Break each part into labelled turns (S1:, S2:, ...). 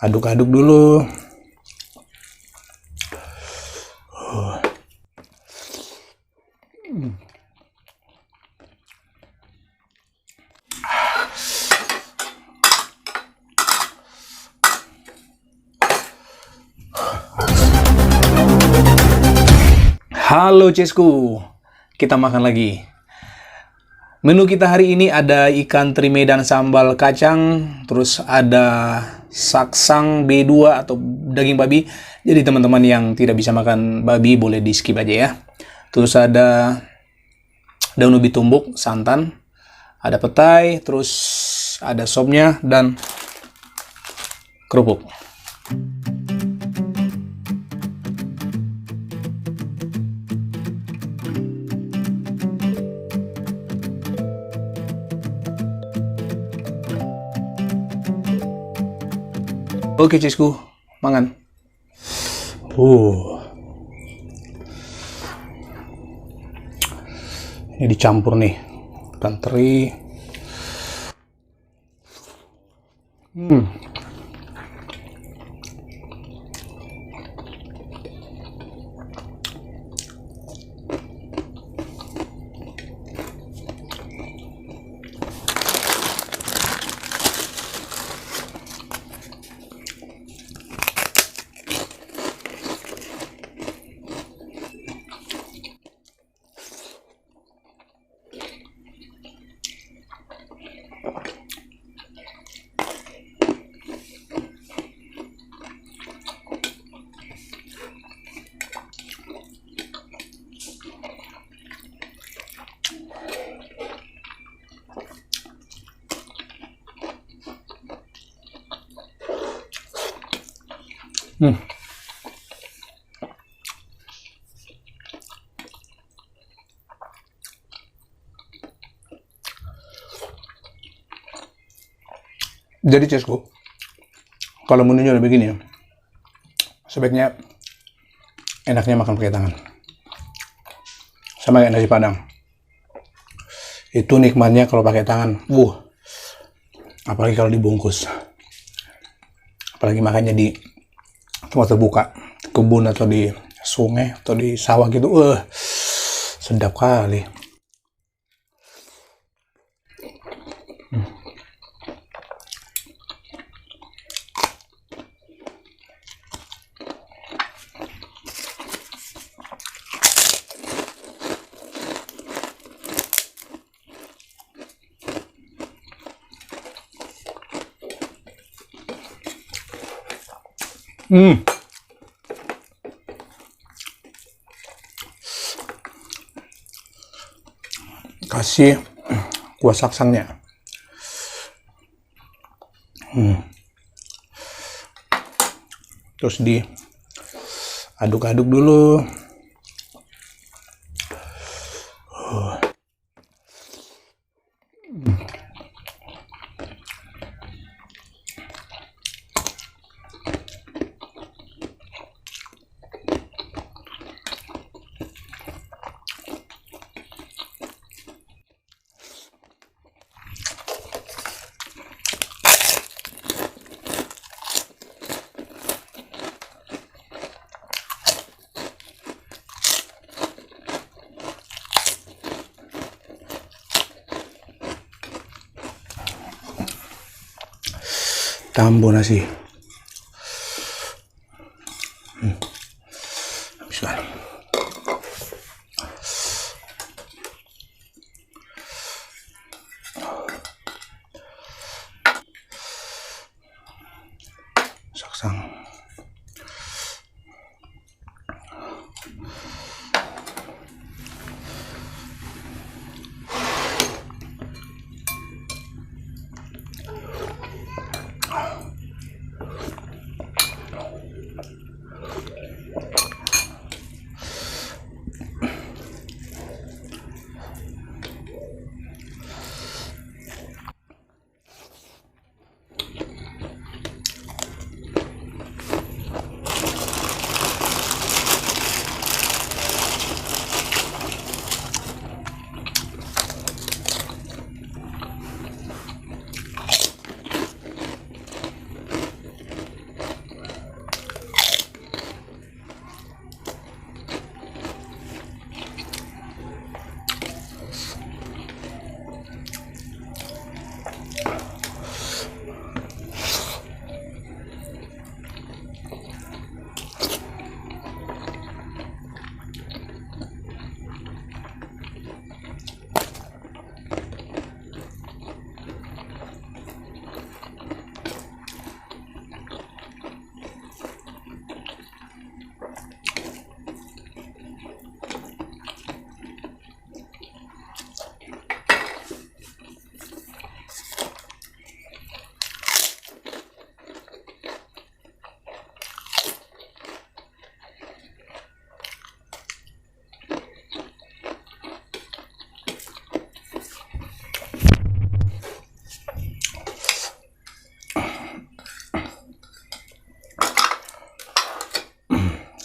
S1: Aduk-aduk dulu. Halo Cesku, kita makan lagi. Menu kita hari ini ada ikan teri dan sambal kacang, terus ada saksang B2 atau daging babi. Jadi teman-teman yang tidak bisa makan babi boleh di skip aja ya. Terus ada daun ubi tumbuk, santan, ada petai, terus ada sopnya dan kerupuk. Oke Cisku, mangan. Ini dicampur nih, ikan teri. Jadi Cesku, kalau menunya udah begini, sebaiknya enaknya makan pakai tangan. Sama kayak nasi padang. Itu nikmatnya kalau pakai tangan. Apalagi kalau dibungkus. Apalagi makannya di tempat terbuka, kebun atau di sungai atau di sawah gitu. Sedap kali. Kasih kuah saksangnya. Terus diaduk-aduk dulu. Tambah nasi. Bismillah. Saksang.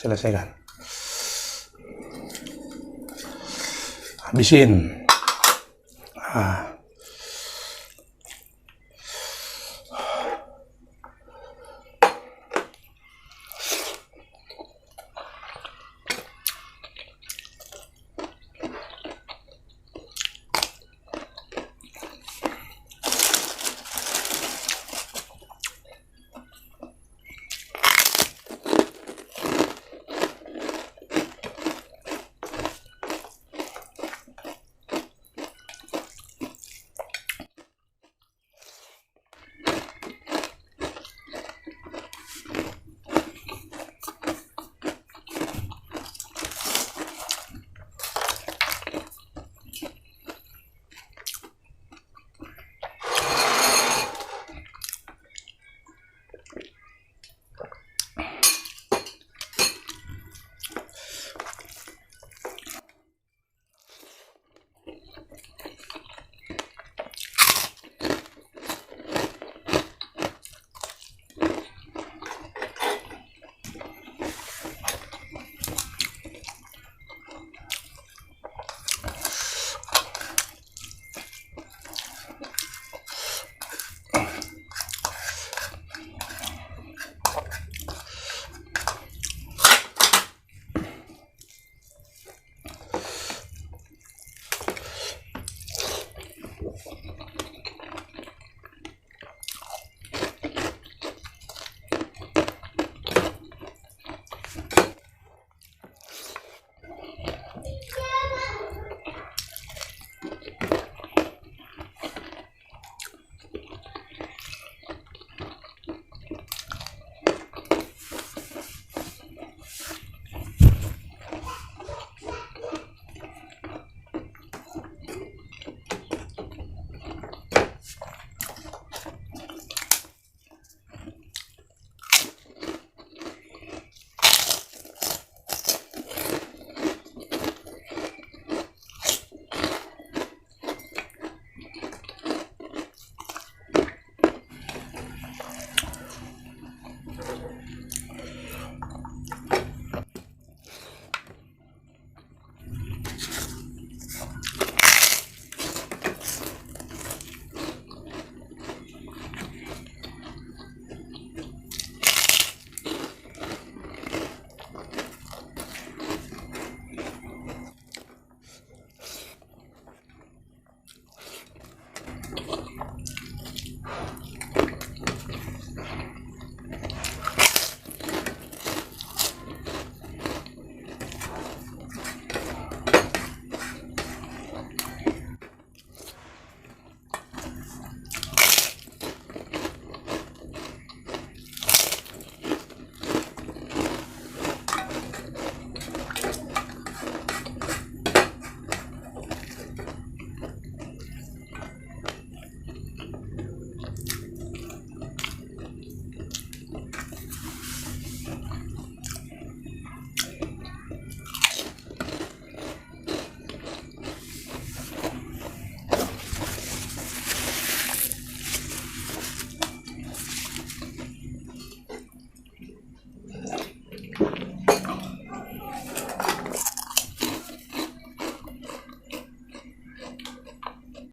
S1: selesaikan. Habisin.